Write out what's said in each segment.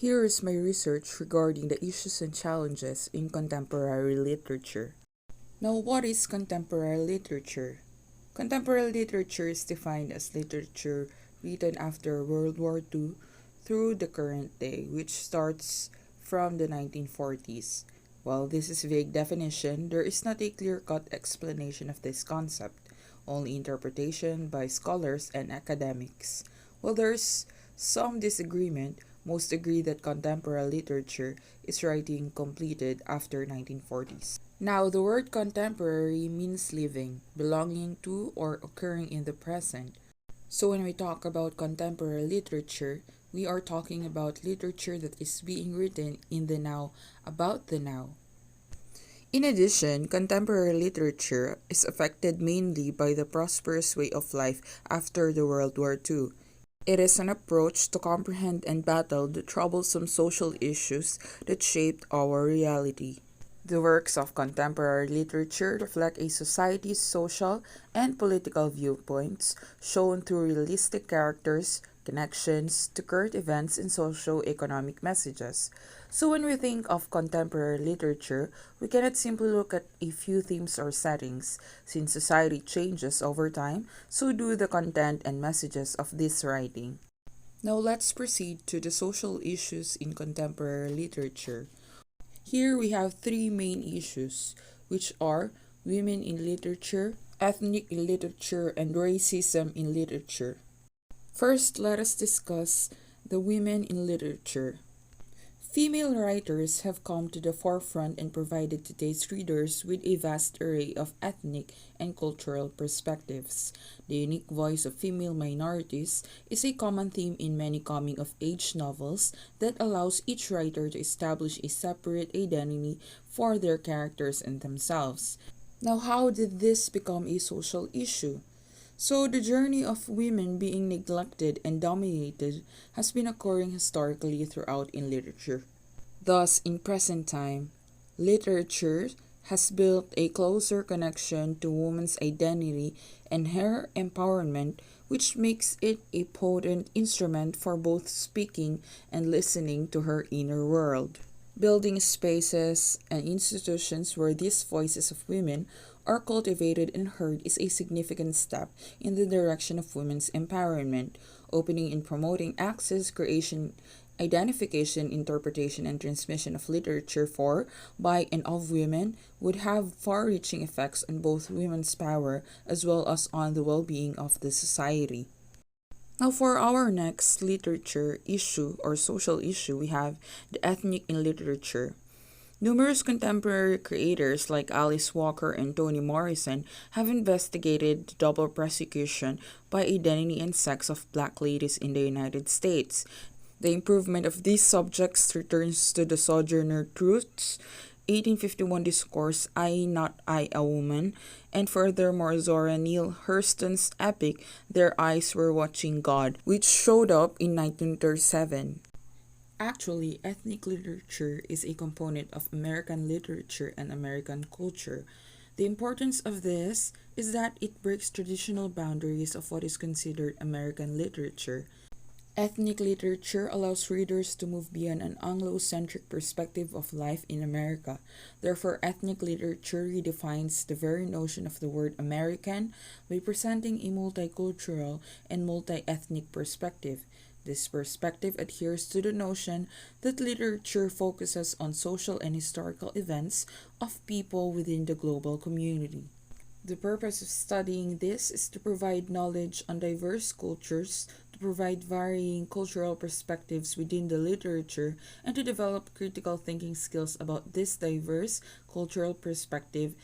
Here is my research regarding the issues and challenges in contemporary literature. Now, what is contemporary literature? Contemporary literature is defined as literature written after World War II through the current day, which starts from the 1940s. While this is a vague definition, there is not a clear-cut explanation of this concept, only interpretation by scholars and academics. While there's some disagreement, most agree that contemporary literature is writing completed after 1940s. Now, the word contemporary means living, belonging to, or occurring in the present. So when we talk about contemporary literature, we are talking about literature that is being written in the now, about the now. In addition, contemporary literature is affected mainly by the prosperous way of life after the World War II. It is an approach to comprehend and battle the troublesome social issues that shaped our reality. The works of contemporary literature reflect a society's social and political viewpoints, shown through realistic characters, connections to current events, and socio-economic messages. So when we think of contemporary literature, we cannot simply look at a few themes or settings. Since society changes over time, so do the content and messages of this writing. Now let's proceed to the social issues in contemporary literature. Here we have three main issues, which are women in literature, ethnic in literature, and racism in literature. First, let us discuss the women in literature. Female writers have come to the forefront and provided today's readers with a vast array of ethnic and cultural perspectives. The unique voice of female minorities is a common theme in many coming-of-age novels that allows each writer to establish a separate identity for their characters and themselves. Now, how did this become a social issue? So, the journey of women being neglected and dominated has been occurring historically throughout in literature. Thus, in present time, literature has built a closer connection to women's identity and her empowerment, which makes it a potent instrument for both speaking and listening to her inner world. Building spaces and institutions where these voices of women are cultivated and heard is a significant step in the direction of women's empowerment. Opening and promoting access, creation, identification, interpretation, and transmission of literature for, by, and of women would have far-reaching effects on both women's power as well as on the well-being of the society. Now, for our next literature issue or social issue, we have the ethnic in literature. Numerous contemporary creators like Alice Walker and Toni Morrison have investigated the double persecution by identity and sex of black ladies in the United States. The improvement of these subjects returns to the Sojourner Truth's 1851 discourse, I Not I a Woman, and furthermore Zora Neale Hurston's epic Their Eyes Were Watching God, which showed up in 1937. Actually, ethnic literature is a component of American literature and American culture. The importance of this is that it breaks traditional boundaries of what is considered American literature. Ethnic literature allows readers to move beyond an Anglo-centric perspective of life in America. Therefore, ethnic literature redefines the very notion of the word American by presenting a multicultural and multi-ethnic perspective. This perspective adheres to the notion that literature focuses on social and historical events of people within the global community. The purpose of studying this is to provide knowledge on diverse cultures, to provide varying cultural perspectives within the literature, and to develop critical thinking skills about this diverse cultural perspective,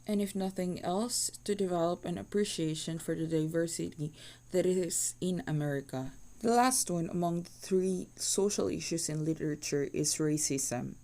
and if nothing else, to develop an appreciation for the diversity that is in America. The last one among the three social issues in literature is racism.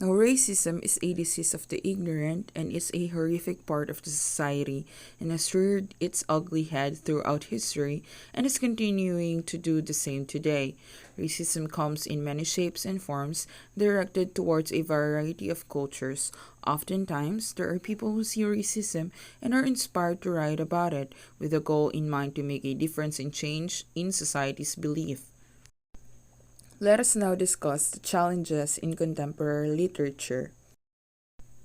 Now, racism is a disease of the ignorant and is a horrific part of the society and has reared its ugly head throughout history and is continuing to do the same today. Racism comes in many shapes and forms, directed towards a variety of cultures. Oftentimes, there are people who see racism and are inspired to write about it, with a goal in mind to make a difference and change in society's belief. Let us now discuss the challenges in contemporary literature.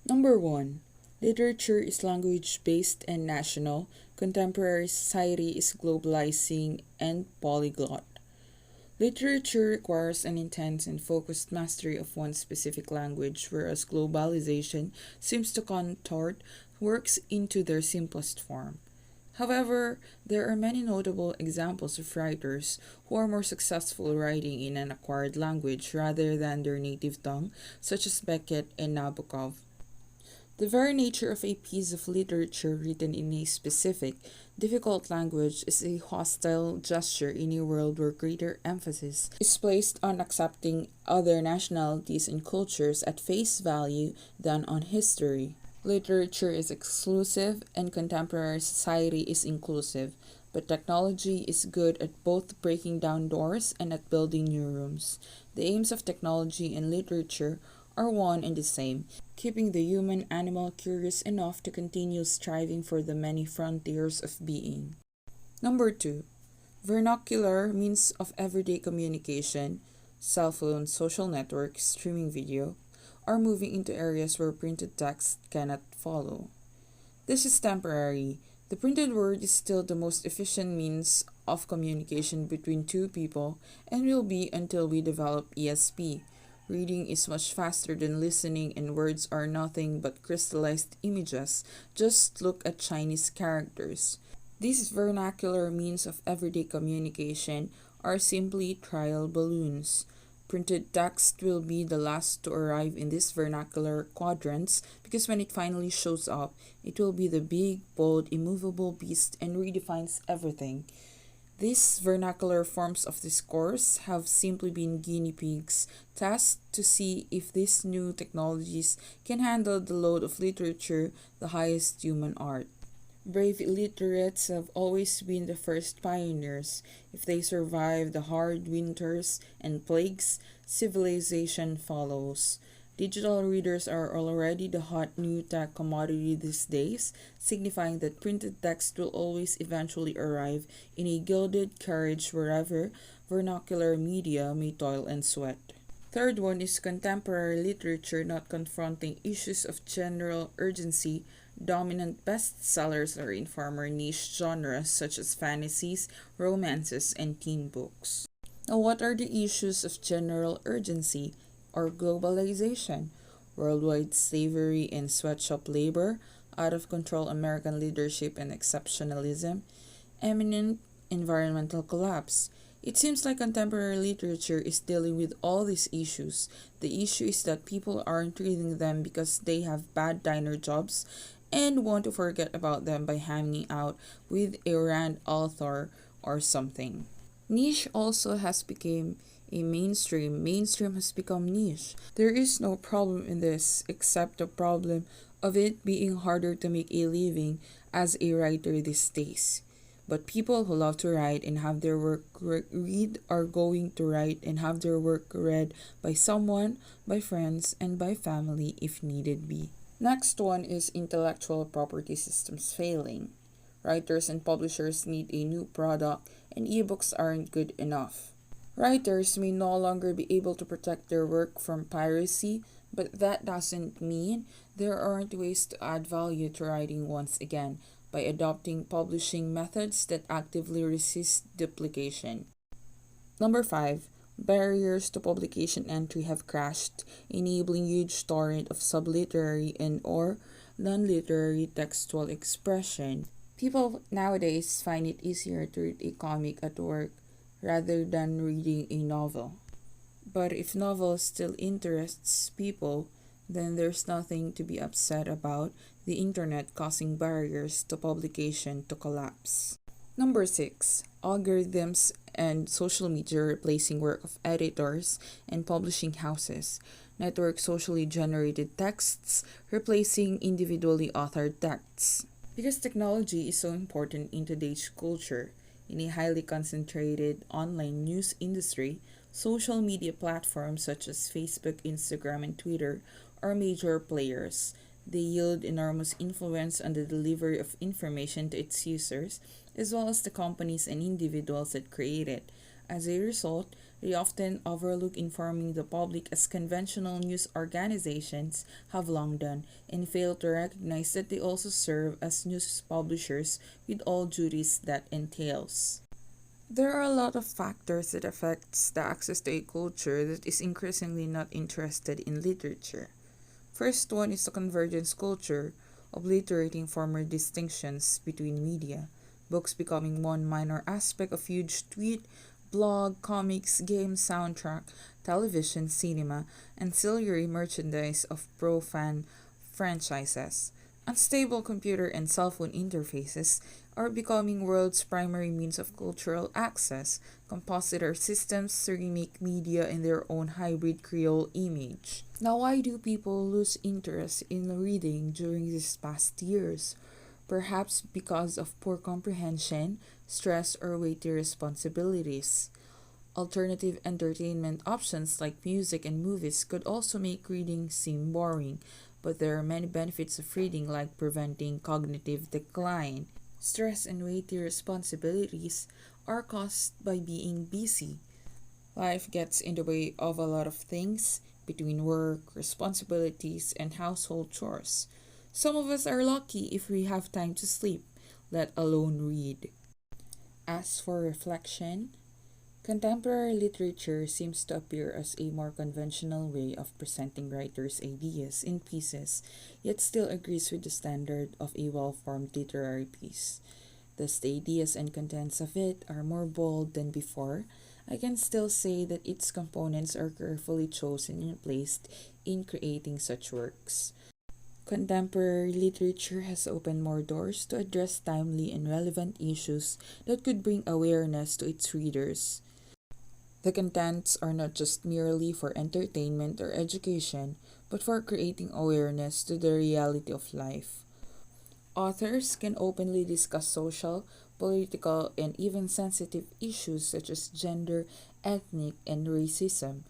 Number 1. Literature is language based and national. Contemporary society is globalizing and polyglot. Literature requires an intense and focused mastery of one specific language, whereas globalization seems to contort works into their simplest form. However, there are many notable examples of writers who are more successful writing in an acquired language rather than their native tongue, such as Beckett and Nabokov. The very nature of a piece of literature written in a specific, difficult language is a hostile gesture in a world where greater emphasis is placed on accepting other nationalities and cultures at face value than on history. Literature is exclusive and contemporary society is inclusive, but technology is good at both breaking down doors and at building new rooms. The aims of technology and literature are one and the same, keeping the human animal curious enough to continue striving for the many frontiers of being. Number 2. Vernacular means of everyday communication, cell phones, social networks, streaming video, are moving into areas where printed text cannot follow. This is temporary. The printed word is still the most efficient means of communication between two people and will be until we develop ESP. Reading is much faster than listening, and words are nothing but crystallized images. Just look at Chinese characters. These vernacular means of everyday communication are simply trial balloons. Printed text will be the last to arrive in these vernacular quadrants because when it finally shows up, it will be the big, bold, immovable beast and redefines everything. These vernacular forms of discourse have simply been guinea pigs, tests to see if these new technologies can handle the load of literature, the highest human art. Brave illiterates have always been the first pioneers. If they survive the hard winters and plagues, civilization follows. Digital readers are already the hot new tech commodity these days, signifying that printed text will always eventually arrive in a gilded carriage wherever vernacular media may toil and sweat. Third one is contemporary literature not confronting issues of general urgency. Dominant bestsellers are in former niche genres such as fantasies, romances, and teen books. Now, what are the issues of general urgency or globalization? Worldwide slavery and sweatshop labor, out of control American leadership and exceptionalism, imminent environmental collapse. It seems like contemporary literature is dealing with all these issues. The issue is that people aren't reading them because they have bad diner jobs and want to forget about them by hanging out with a Rand author or something. Niche also has become a mainstream. Mainstream has become niche. There is no problem in this except the problem of it being harder to make a living as a writer these days. But people who love to write and have their work read are going to write and have their work read by someone, by friends, and by family if needed be. Next one is intellectual property systems failing. Writers and publishers need a new product and ebooks aren't good enough. Writers may no longer be able to protect their work from piracy, but that doesn't mean there aren't ways to add value to writing once again by adopting publishing methods that actively resist duplication. Number 5. Barriers to publication entry have crashed, enabling huge torrent of subliterary and or non-literary textual expression. People nowadays find it easier to read a comic at work rather than reading a novel. But if novel still interests people, then there's nothing to be upset about the internet causing barriers to publication to collapse. Number 6. Algorithms and social media replacing work of editors and publishing houses. Network socially generated texts replacing individually authored texts. Because technology is so important in today's culture, in a highly concentrated online news industry, social media platforms such as Facebook, Instagram, and Twitter are major players. They yield enormous influence on the delivery of information to its users, as well as the companies and individuals that create it. As a result, They often overlook informing the public as conventional news organizations have long done and fail to recognize that they also serve as news publishers with all duties that entails. There are a lot of factors that affects the access to a culture that is increasingly not interested in literature. First one is the convergence culture, obliterating former distinctions between media, books becoming one minor aspect of huge tweet, blog, comics, game, soundtrack, television, cinema, ancillary merchandise of pro-fan franchises. Unstable computer and cell phone interfaces are becoming world's primary means of cultural access. Compositor systems remake media in their own hybrid Creole image. Now, why do people lose interest in reading during these past years? Perhaps because of poor comprehension, stress, or weighty responsibilities. Alternative entertainment options like music and movies could also make reading seem boring, but there are many benefits of reading, like preventing cognitive decline. Stress and weighty responsibilities are caused by being busy. Life gets in the way of a lot of things between work, responsibilities, and household chores. Some of us are lucky if we have time to sleep, let alone read. As for reflection, contemporary literature seems to appear as a more conventional way of presenting writers' ideas in pieces, yet still agrees with the standard of a well-formed literary piece. Thus, the ideas and contents of it are more bold than before. I can still say that its components are carefully chosen and placed in creating such works. Contemporary literature has opened more doors to address timely and relevant issues that could bring awareness to its readers. The contents are not just merely for entertainment or education, but for creating awareness to the reality of life. Authors can openly discuss social, political, and even sensitive issues such as gender, ethnic, and racism.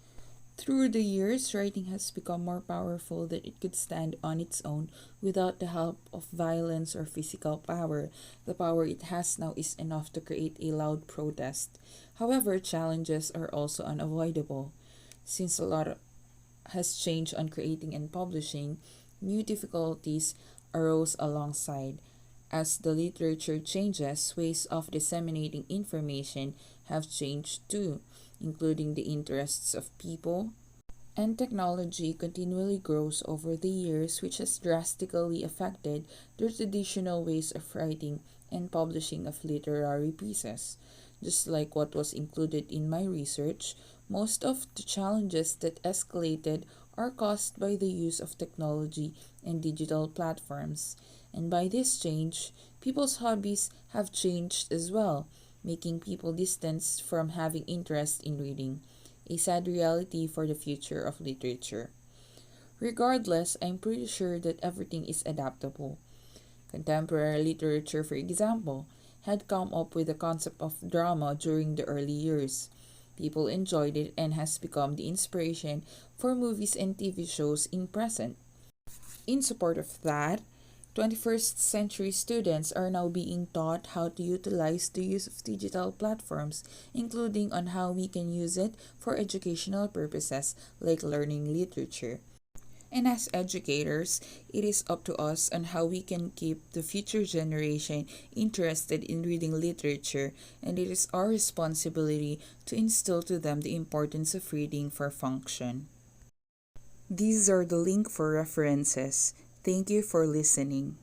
Through the years, writing has become more powerful that it could stand on its own without the help of violence or physical power. The power it has now is enough to create a loud protest. However, challenges are also unavoidable. Since a lot has changed on creating and publishing, new difficulties arose alongside. As the literature changes, ways of disseminating information have changed too, including the interests of people, and technology continually grows over the years, which has drastically affected the traditional ways of writing and publishing of literary pieces. Just like what was included in my research, most of the challenges that escalated are caused by the use of technology and digital platforms. And by this change, people's hobbies have changed as well, making people distanced from having interest in reading, a sad reality for the future of literature. Regardless, I'm pretty sure that everything is adaptable. Contemporary literature, for example, had come up with the concept of drama during the early years. People enjoyed it and has become the inspiration for movies and TV shows in present. In support of that, 21st century students are now being taught how to utilize the use of digital platforms, including on how we can use it for educational purposes like learning literature. And as educators, it is up to us on how we can keep the future generation interested in reading literature, and it is our responsibility to instill to them the importance of reading for function. These are the link for references. Thank you for listening.